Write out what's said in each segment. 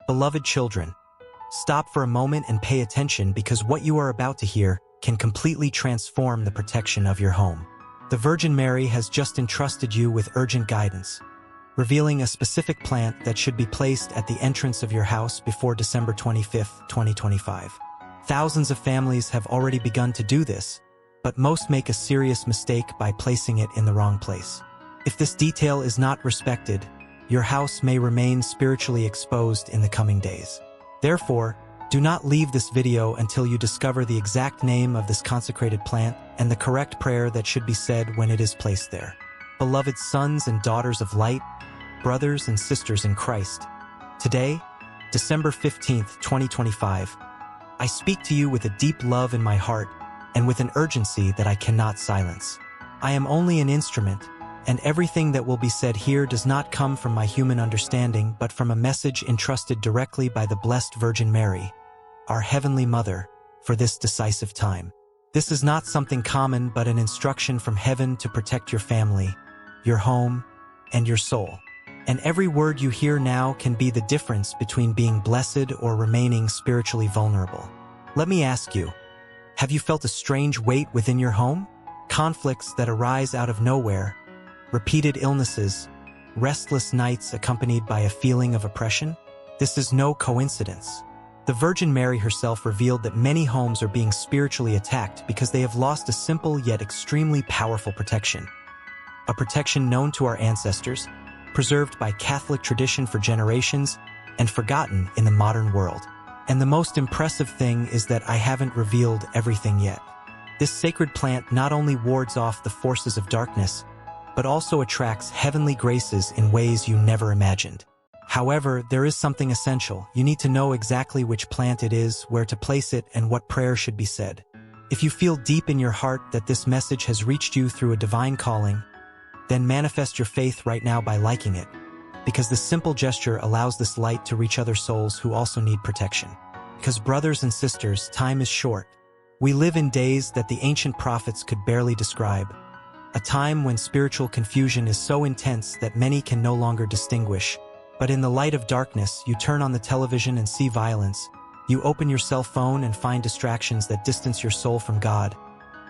Beloved children, stop for a moment and pay attention because what you are about to hear can completely transform the protection of your home. The Virgin Mary has just entrusted you with urgent guidance, revealing a specific plant that should be placed at the entrance of your house before December 25th, 2025. Thousands of families have already begun to do this, but most make a serious mistake by placing it in the wrong place. If this detail is not respected, your house may remain spiritually exposed in the coming days. Therefore, do not leave this video until you discover the exact name of this consecrated plant and the correct prayer that should be said when it is placed there. Beloved sons and daughters of light, brothers and sisters in Christ, today, December 15th, 2025, I speak to you with a deep love in my heart and with an urgency that I cannot silence. I am only an instrument, and everything that will be said here does not come from my human understanding but from a message entrusted directly by the Blessed Virgin Mary, our Heavenly Mother, for this decisive time. This is not something common but an instruction from heaven to protect your family, your home, and your soul. And every word you hear now can be the difference between being blessed or remaining spiritually vulnerable. Let me ask you, have you felt a strange weight within your home? Conflicts that arise out of nowhere, repeated illnesses, restless nights accompanied by a feeling of oppression? This is no coincidence. The Virgin Mary herself revealed that many homes are being spiritually attacked because they have lost a simple yet extremely powerful protection. A protection known to our ancestors, preserved by Catholic tradition for generations, and forgotten in the modern world. And the most impressive thing is that I haven't revealed everything yet. This sacred plant not only wards off the forces of darkness, but also attracts heavenly graces in ways you never imagined. However, there is something essential. You need to know exactly which plant it is, where to place it, and what prayer should be said. If you feel deep in your heart that this message has reached you through a divine calling, then manifest your faith right now by liking it, because this simple gesture allows this light to reach other souls who also need protection. Because brothers and sisters, time is short. We live in days that the ancient prophets could barely describe, a time when spiritual confusion is so intense that many can no longer distinguish. But in the light of darkness, you turn on the television and see violence. You open your cell phone and find distractions that distance your soul from God.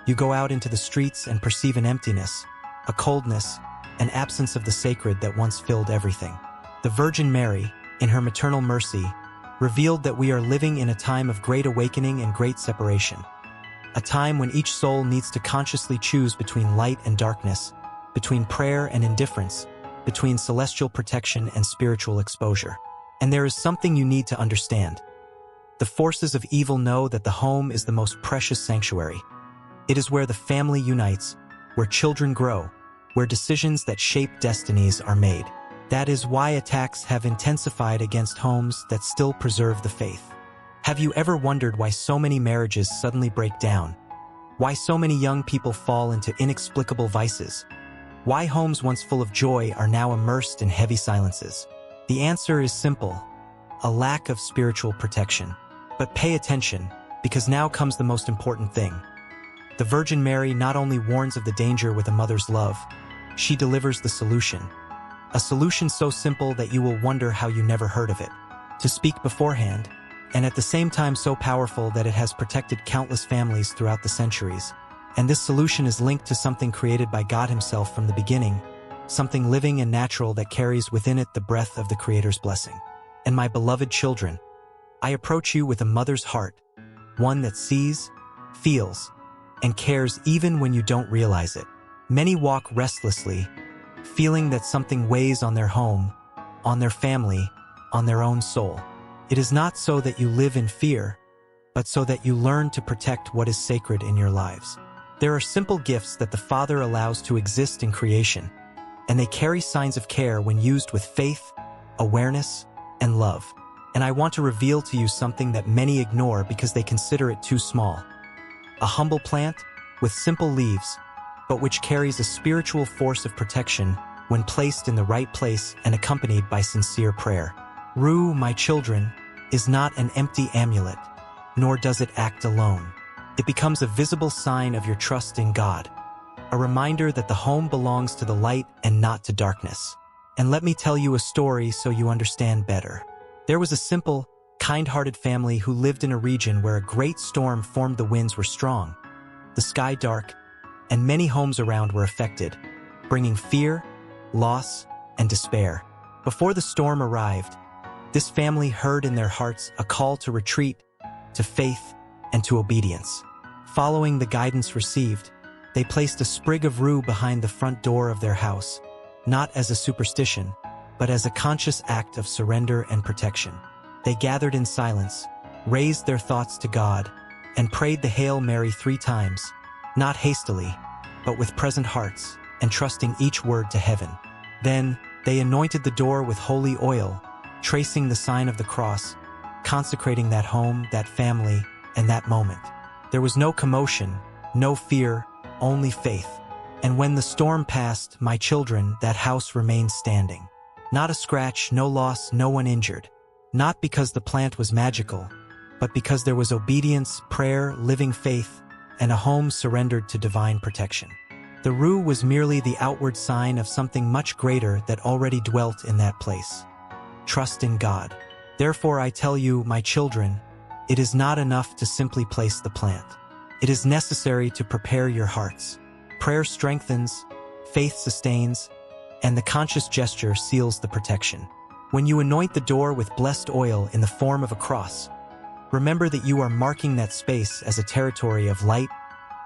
You go out into the streets and perceive an emptiness, a coldness, an absence of the sacred that once filled everything. The Virgin Mary, in her maternal mercy, revealed that we are living in a time of great awakening and great separation. A time when each soul needs to consciously choose between light and darkness, between prayer and indifference, between celestial protection and spiritual exposure. And there is something you need to understand. The forces of evil know that the home is the most precious sanctuary. It is where the family unites, where children grow, where decisions that shape destinies are made. That is why attacks have intensified against homes that still preserve the faith. Have you ever wondered why so many marriages suddenly break down? Why so many young people fall into inexplicable vices? Why homes once full of joy are now immersed in heavy silences? The answer is simple: a lack of spiritual protection. But pay attention, because now comes the most important thing. The Virgin Mary not only warns of the danger with a mother's love, she delivers the solution. A solution so simple that you will wonder how you never heard of it. To speak beforehand, and at the same time so powerful that it has protected countless families throughout the centuries. And this solution is linked to something created by God Himself from the beginning, something living and natural that carries within it the breath of the Creator's blessing. And my beloved children, I approach you with a mother's heart, one that sees, feels, and cares even when you don't realize it. Many walk restlessly, feeling that something weighs on their home, on their family, on their own soul. It is not so that you live in fear, but so that you learn to protect what is sacred in your lives. There are simple gifts that the Father allows to exist in creation, and they carry signs of care when used with faith, awareness, and love. And I want to reveal to you something that many ignore because they consider it too small. A humble plant with simple leaves, but which carries a spiritual force of protection when placed in the right place and accompanied by sincere prayer. Rue, my children, is not an empty amulet, nor does it act alone. It becomes a visible sign of your trust in God, a reminder that the home belongs to the light and not to darkness. And let me tell you a story so you understand better. There was a simple, kind-hearted family who lived in a region where a great storm formed. The winds were strong, the sky dark, and many homes around were affected, bringing fear, loss, and despair. Before the storm arrived, this family heard in their hearts a call to retreat, to faith, and to obedience. Following the guidance received, they placed a sprig of rue behind the front door of their house, not as a superstition, but as a conscious act of surrender and protection. They gathered in silence, raised their thoughts to God, and prayed the Hail Mary 3 times, not hastily, but with present hearts, entrusting each word to heaven. Then, they anointed the door with holy oil, tracing the sign of the cross, consecrating that home, that family, and that moment. There was no commotion, no fear, only faith. And when the storm passed, my children, that house remained standing. Not a scratch, no loss, no one injured. Not because the plant was magical, but because there was obedience, prayer, living faith, and a home surrendered to divine protection. The rue was merely the outward sign of something much greater that already dwelt in that place. Trust in God. Therefore I tell you, my children, it is not enough to simply place the plant. It is necessary to prepare your hearts. Prayer strengthens, faith sustains, and the conscious gesture seals the protection. When you anoint the door with blessed oil in the form of a cross, remember that you are marking that space as a territory of light,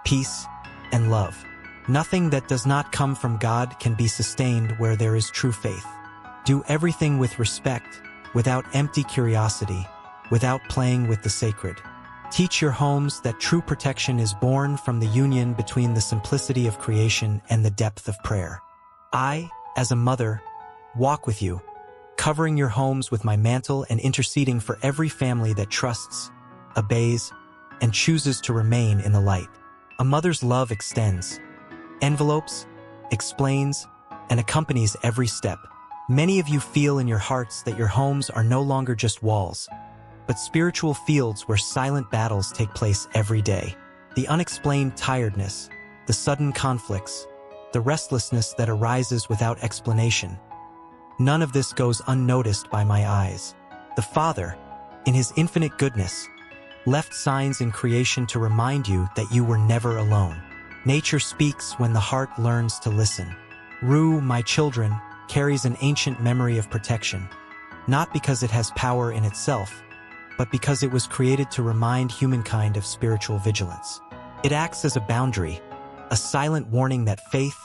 peace, and love. Nothing that does not come from God can be sustained where there is true faith. Do everything with respect, without empty curiosity, without playing with the sacred. Teach your homes that true protection is born from the union between the simplicity of creation and the depth of prayer. I, as a mother, walk with you, covering your homes with my mantle and interceding for every family that trusts, obeys, and chooses to remain in the light. A mother's love extends, envelopes, explains, and accompanies every step. Many of you feel in your hearts that your homes are no longer just walls, but spiritual fields where silent battles take place every day. The unexplained tiredness, the sudden conflicts, the restlessness that arises without explanation. None of this goes unnoticed by my eyes. The Father, in His infinite goodness, left signs in creation to remind you that you were never alone. Nature speaks when the heart learns to listen. Rue, my children, carries an ancient memory of protection, not because it has power in itself, but because it was created to remind humankind of spiritual vigilance. It acts as a boundary, a silent warning that faith,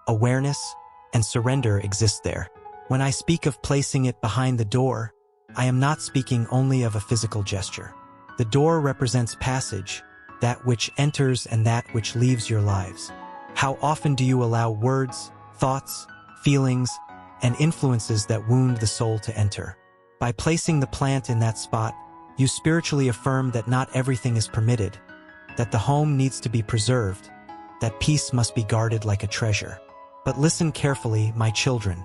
awareness, and surrender exist there. When I speak of placing it behind the door, I am not speaking only of a physical gesture. The door represents passage, that which enters and that which leaves your lives. How often do you allow words, thoughts, feelings, and influences that wound the soul to enter? By placing the plant in that spot, you spiritually affirm that not everything is permitted, that the home needs to be preserved, that peace must be guarded like a treasure. But listen carefully, my children.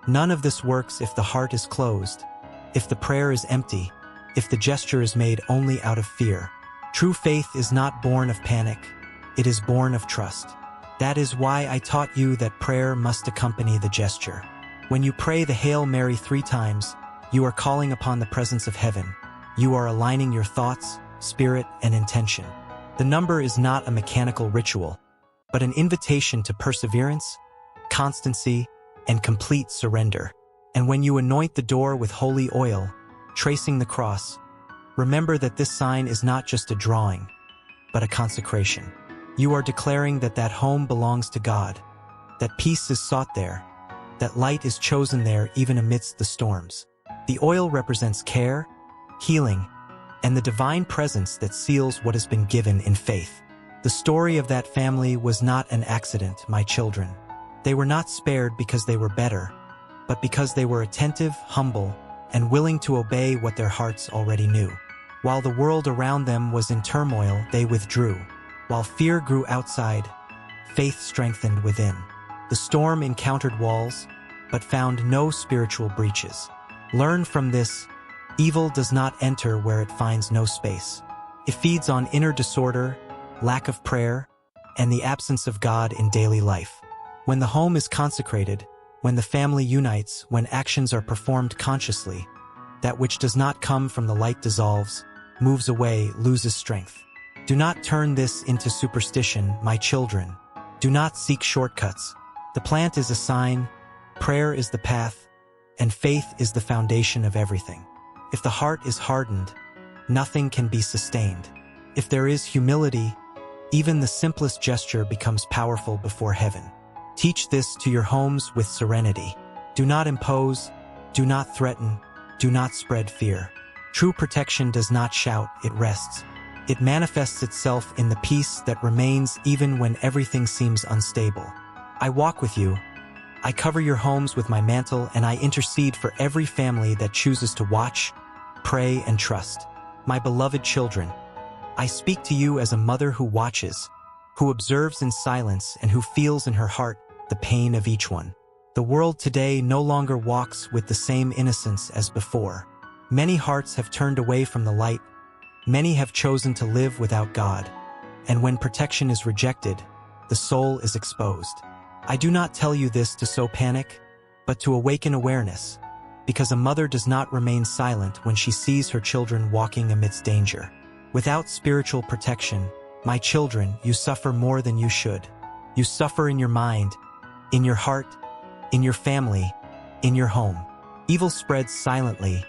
None of this works if the heart is closed, if the prayer is empty, if the gesture is made only out of fear. True faith is not born of panic, it is born of trust. That is why I taught you that prayer must accompany the gesture. When you pray the Hail Mary 3 times, you are calling upon the presence of heaven. You are aligning your thoughts, spirit, and intention. The number is not a mechanical ritual, but an invitation to perseverance, constancy, and complete surrender. And when you anoint the door with holy oil, tracing the cross, remember that this sign is not just a drawing, but a consecration. You are declaring that that home belongs to God, that peace is sought there, that light is chosen there even amidst the storms. The oil represents care, healing, and the divine presence that seals what has been given in faith. The story of that family was not an accident, my children. They were not spared because they were better, but because they were attentive, humble, and willing to obey what their hearts already knew. While the world around them was in turmoil, they withdrew. While fear grew outside, faith strengthened within. The storm encountered walls, but found no spiritual breaches. Learn from this: evil does not enter where it finds no space. It feeds on inner disorder, lack of prayer, and the absence of God in daily life. When the home is consecrated, when the family unites, when actions are performed consciously, That which does not come from the light dissolves, moves away, loses strength. Do not turn this into superstition, my children. Do not seek shortcuts. The plant is a sign, prayer is the path, and faith is the foundation of everything. If the heart is hardened, nothing can be sustained. If there is humility, even the simplest gesture becomes powerful before heaven. Teach this to your homes with serenity. Do not impose, do not threaten, do not spread fear. True protection does not shout, it rests. It manifests itself in the peace that remains even when everything seems unstable. I walk with you. I cover your homes with my mantle, and I intercede for every family that chooses to watch, pray, and trust. My beloved children, I speak to you as a mother who watches, who observes in silence, and who feels in her heart the pain of each one. The world today no longer walks with the same innocence as before. Many hearts have turned away from the light. Many have chosen to live without God. And when protection is rejected, the soul is exposed. I do not tell you this to sow panic, but to awaken awareness, because a mother does not remain silent when she sees her children walking amidst danger. Without spiritual protection, my children, you suffer more than you should. You suffer in your mind, in your heart, in your family, in your home. Evil spreads silently,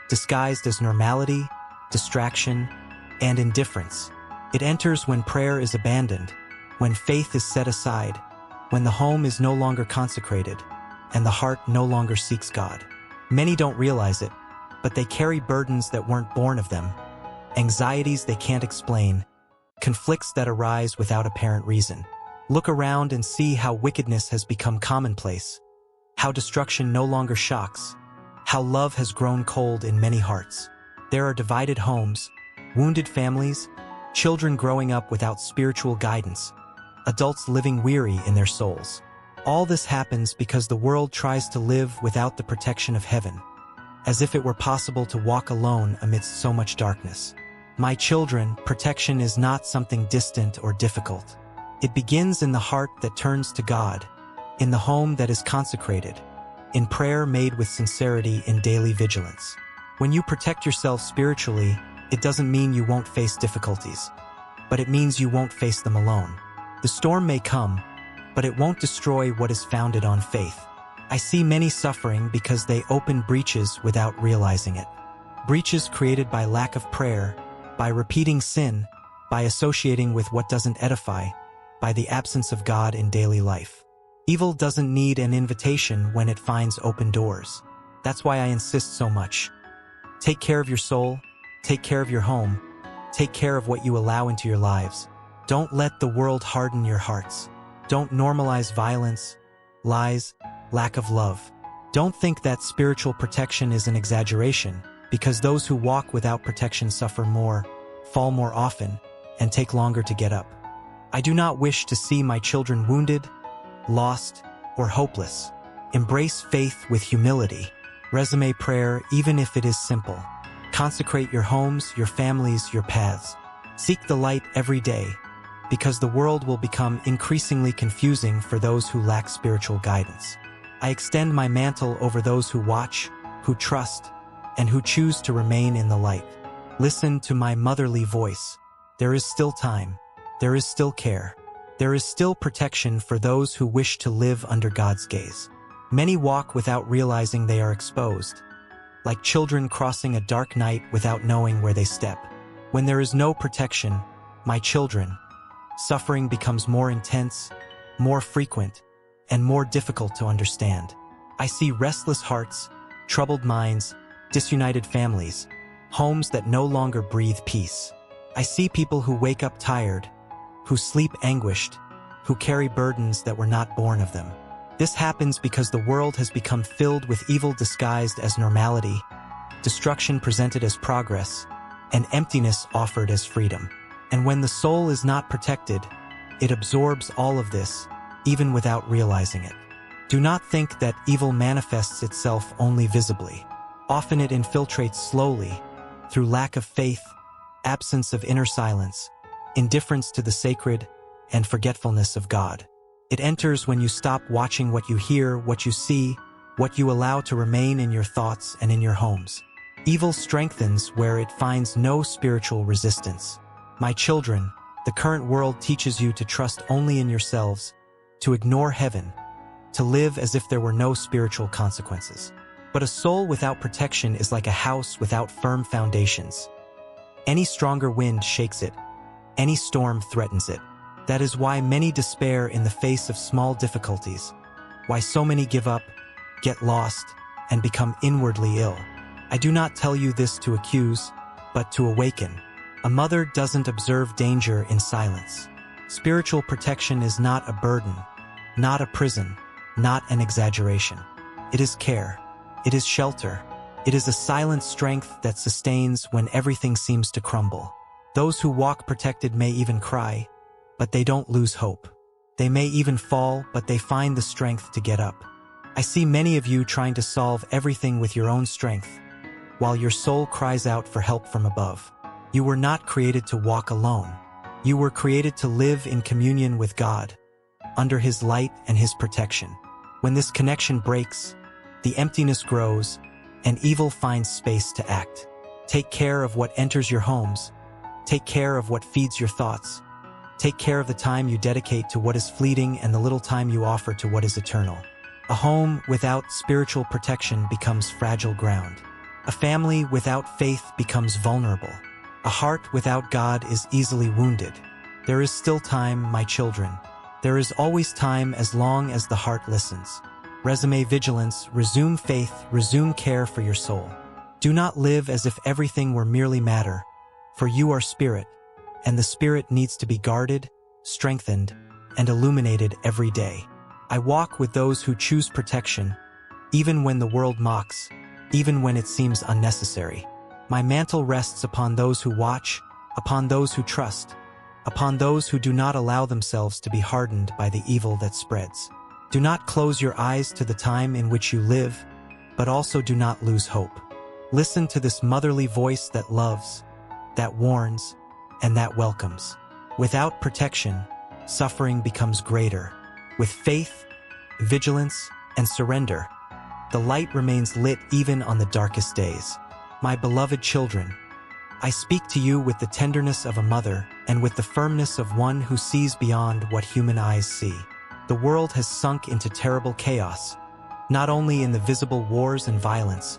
disguised as normality, distraction, and indifference. It enters when prayer is abandoned, when faith is set aside, when the home is no longer consecrated, and the heart no longer seeks God. Many don't realize it, but they carry burdens that weren't born of them, anxieties they can't explain, conflicts that arise without apparent reason. Look around and see how wickedness has become commonplace, how destruction no longer shocks, how love has grown cold in many hearts. There are divided homes, wounded families, children growing up without spiritual guidance, adults living weary in their souls. All this happens because the world tries to live without the protection of heaven, as if it were possible to walk alone amidst so much darkness. My children, protection is not something distant or difficult. It begins in the heart that turns to God, in the home that is consecrated, in prayer made with sincerity, in daily vigilance. When you protect yourself spiritually, it doesn't mean you won't face difficulties, but it means you won't face them alone. The storm may come, but it won't destroy what is founded on faith. I see many suffering because they open breaches without realizing it. Breaches created by lack of prayer, by repeating sin, by associating with what doesn't edify, by the absence of God in daily life. Evil doesn't need an invitation when it finds open doors. That's why I insist so much. Take care of your soul, take care of your home, take care of what you allow into your lives. Don't let the world harden your hearts. Don't normalize violence, lies, lack of love. Don't think that spiritual protection is an exaggeration, because those who walk without protection suffer more, fall more often, and take longer to get up. I do not wish to see my children wounded, lost, or hopeless. Embrace faith with humility. Resume prayer even if it is simple. Consecrate your homes, your families, your paths. Seek the light every day, because the world will become increasingly confusing for those who lack spiritual guidance. I extend my mantle over those who watch, who trust, and who choose to remain in the light. Listen to my motherly voice. There is still time. There is still care. There is still protection for those who wish to live under God's gaze. Many walk without realizing they are exposed, like children crossing a dark night without knowing where they step. When there is no protection, my children, suffering becomes more intense, more frequent, and more difficult to understand. I see restless hearts, troubled minds, disunited families, homes that no longer breathe peace. I see people who wake up tired, who sleep anguished, who carry burdens that were not born of them. This happens because the world has become filled with evil disguised as normality, destruction presented as progress, and emptiness offered as freedom. And when the soul is not protected, it absorbs all of this, even without realizing it. Do not think that evil manifests itself only visibly. Often it infiltrates slowly, through lack of faith, absence of inner silence, indifference to the sacred, and forgetfulness of God. It enters when you stop watching what you hear, what you see, what you allow to remain in your thoughts and in your homes. Evil strengthens where it finds no spiritual resistance. My children, the current world teaches you to trust only in yourselves, to ignore heaven, to live as if there were no spiritual consequences. But a soul without protection is like a house without firm foundations. Any stronger wind shakes it. Any storm threatens it. That is why many despair in the face of small difficulties, why so many give up, get lost, and become inwardly ill. I do not tell you this to accuse, but to awaken. A mother doesn't observe danger in silence. Spiritual protection is not a burden, not a prison, not an exaggeration. It is care. It is shelter. It is a silent strength that sustains when everything seems to crumble. Those who walk protected may even cry, but they don't lose hope. They may even fall, but they find the strength to get up. I see many of you trying to solve everything with your own strength, while your soul cries out for help from above. You were not created to walk alone. You were created to live in communion with God, under His light and His protection. When this connection breaks, the emptiness grows, and evil finds space to act. Take care of what enters your homes. Take care of what feeds your thoughts. Take care of the time you dedicate to what is fleeting and the little time you offer to what is eternal. A home without spiritual protection becomes fragile ground. A family without faith becomes vulnerable. A heart without God is easily wounded. There is still time, my children. There is always time as long as the heart listens. Resume vigilance, resume faith, resume care for your soul. Do not live as if everything were merely matter, for you are spirit, and the spirit needs to be guarded, strengthened, and illuminated every day. I walk with those who choose protection, even when the world mocks, even when it seems unnecessary. My mantle rests upon those who watch, upon those who trust, upon those who do not allow themselves to be hardened by the evil that spreads. Do not close your eyes to the time in which you live, but also do not lose hope. Listen to this motherly voice that loves, that warns, and that welcomes. Without protection, suffering becomes greater. With faith, vigilance, and surrender, the light remains lit even on the darkest days. My beloved children, I speak to you with the tenderness of a mother and with the firmness of one who sees beyond what human eyes see. The world has sunk into terrible chaos, not only in the visible wars and violence,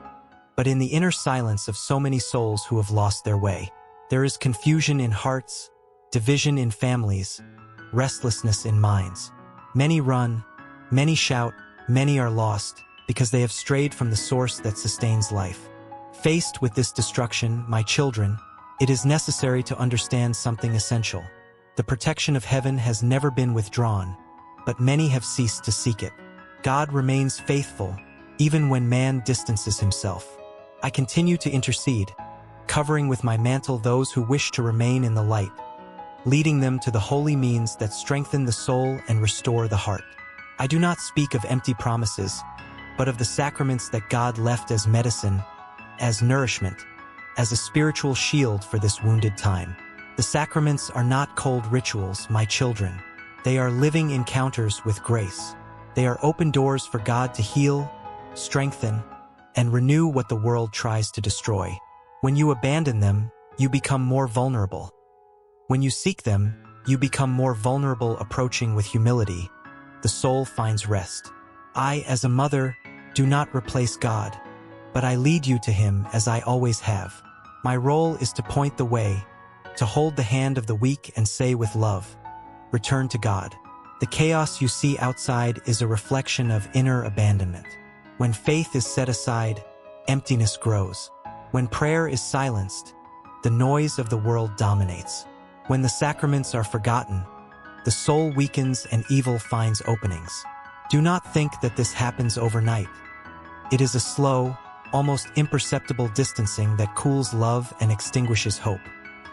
but in the inner silence of so many souls who have lost their way. There is confusion in hearts, division in families, restlessness in minds. Many run, many shout, many are lost, because they have strayed from the source that sustains life. Faced with this destruction, my children, it is necessary to understand something essential. The protection of heaven has never been withdrawn, but many have ceased to seek it. God remains faithful, even when man distances himself. I continue to intercede, covering with my mantle those who wish to remain in the light, leading them to the holy means that strengthen the soul and restore the heart. I do not speak of empty promises, but of the sacraments that God left as medicine, as nourishment, as a spiritual shield for this wounded time. The sacraments are not cold rituals, my children. They are living encounters with grace. They are open doors for God to heal, strengthen, and renew what the world tries to destroy. When you abandon them, you become more vulnerable. When you seek them, you become more vulnerable. Approaching with humility, the soul finds rest. I, as a mother, do not replace God, but I lead you to Him as I always have. My role is to point the way, to hold the hand of the weak and say with love, return to God. The chaos you see outside is a reflection of inner abandonment. When faith is set aside, emptiness grows. When prayer is silenced, the noise of the world dominates. When the sacraments are forgotten, the soul weakens and evil finds openings. Do not think that this happens overnight. It is a slow, almost imperceptible distancing that cools love and extinguishes hope.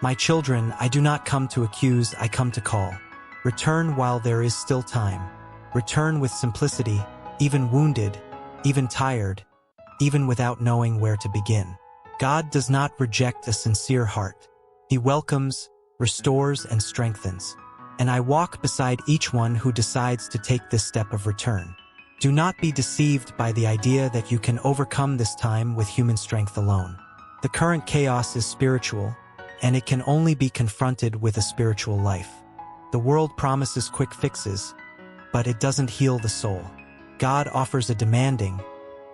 My children, I do not come to accuse, I come to call. Return while there is still time. Return with simplicity, even wounded, even tired, even without knowing where to begin. God does not reject a sincere heart. He welcomes, restores, and strengthens. And I walk beside each one who decides to take this step of return. Do not be deceived by the idea that you can overcome this time with human strength alone. The current chaos is spiritual, and it can only be confronted with a spiritual life. The world promises quick fixes, but it doesn't heal the soul. God offers a demanding,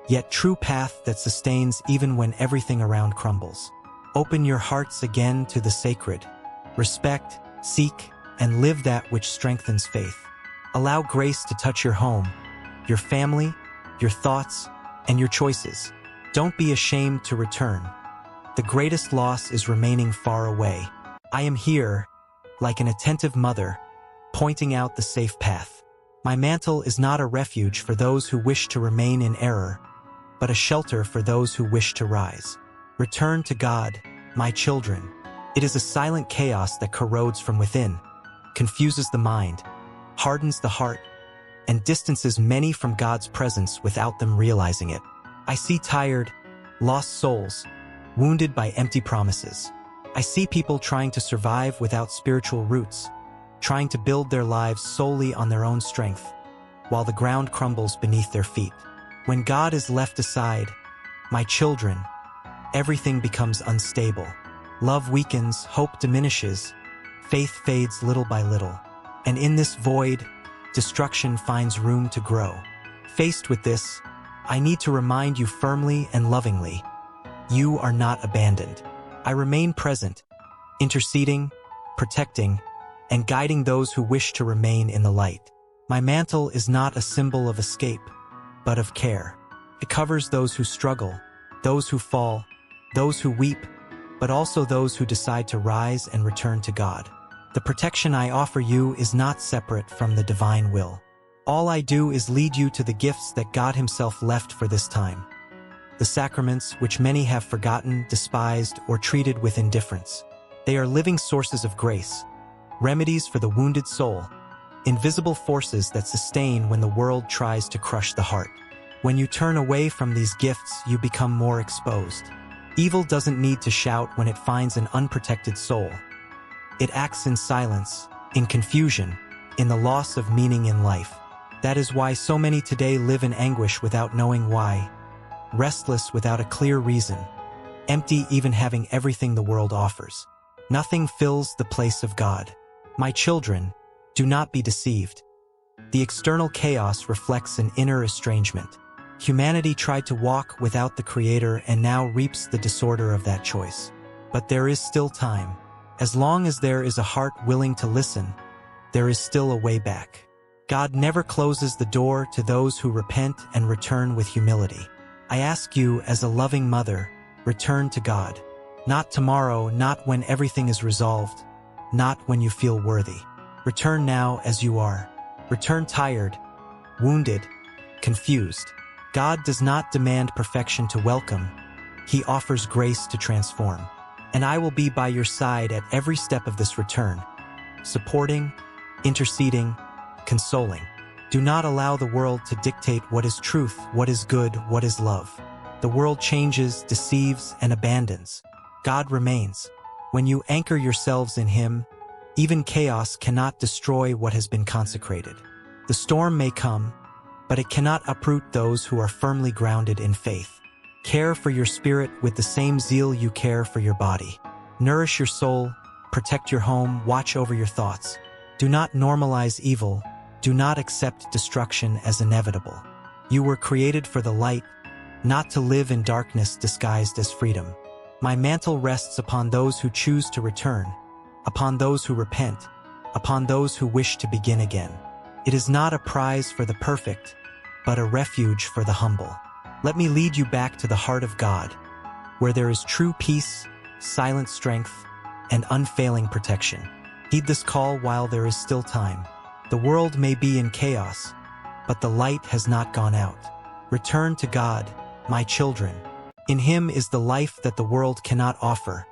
yet true path that sustains even when everything around crumbles. Open your hearts again to the sacred. Respect, seek, and live that which strengthens faith. Allow grace to touch your home, your family, your thoughts, and your choices. Don't be ashamed to return. The greatest loss is remaining far away. I am here, like an attentive mother, pointing out the safe path. My mantle is not a refuge for those who wish to remain in error, but a shelter for those who wish to rise. Return to God, my children. It is a silent chaos that corrodes from within, confuses the mind, hardens the heart, and distances many from God's presence without them realizing it. I see tired, lost souls, wounded by empty promises. I see people trying to survive without spiritual roots, trying to build their lives solely on their own strength, while the ground crumbles beneath their feet. When God is left aside, my children, everything becomes unstable. Love weakens, hope diminishes, faith fades little by little. And in this void, destruction finds room to grow. Faced with this, I need to remind you firmly and lovingly, you are not abandoned. I remain present, interceding, protecting, and guiding those who wish to remain in the light. My mantle is not a symbol of escape, but of care. It covers those who struggle, those who fall, those who weep, but also those who decide to rise and return to God. The protection I offer you is not separate from the divine will. All I do is lead you to the gifts that God Himself left for this time. The sacraments, which many have forgotten, despised, or treated with indifference. They are living sources of grace, remedies for the wounded soul, invisible forces that sustain when the world tries to crush the heart. When you turn away from these gifts, you become more exposed. Evil doesn't need to shout when it finds an unprotected soul. It acts in silence, in confusion, in the loss of meaning in life. That is why so many today live in anguish without knowing why, restless without a clear reason, empty even having everything the world offers. Nothing fills the place of God. My children, do not be deceived. The external chaos reflects an inner estrangement. Humanity tried to walk without the Creator and now reaps the disorder of that choice. But there is still time. As long as there is a heart willing to listen, there is still a way back. God never closes the door to those who repent and return with humility. I ask you, as a loving mother, return to God. Not tomorrow, not when everything is resolved, not when you feel worthy. Return now as you are. Return tired, wounded, confused. God does not demand perfection to welcome. He offers grace to transform. And I will be by your side at every step of this return, supporting, interceding, consoling. Do not allow the world to dictate what is truth, what is good, what is love. The world changes, deceives, and abandons. God remains. When you anchor yourselves in Him, even chaos cannot destroy what has been consecrated. The storm may come, but it cannot uproot those who are firmly grounded in faith. Care for your spirit with the same zeal you care for your body. Nourish your soul, protect your home, watch over your thoughts. Do not normalize evil. Do not accept destruction as inevitable. You were created for the light, not to live in darkness disguised as freedom. My mantle rests upon those who choose to return, upon those who repent, upon those who wish to begin again. It is not a prize for the perfect, but a refuge for the humble. Let me lead you back to the heart of God, where there is true peace, silent strength, and unfailing protection. Heed this call while there is still time. The world may be in chaos, but the light has not gone out. Return to God, my children. In Him is the life that the world cannot offer,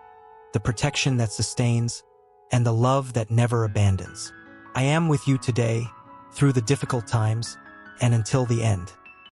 the protection that sustains, and the love that never abandons. I am with you today, through the difficult times, and until the end.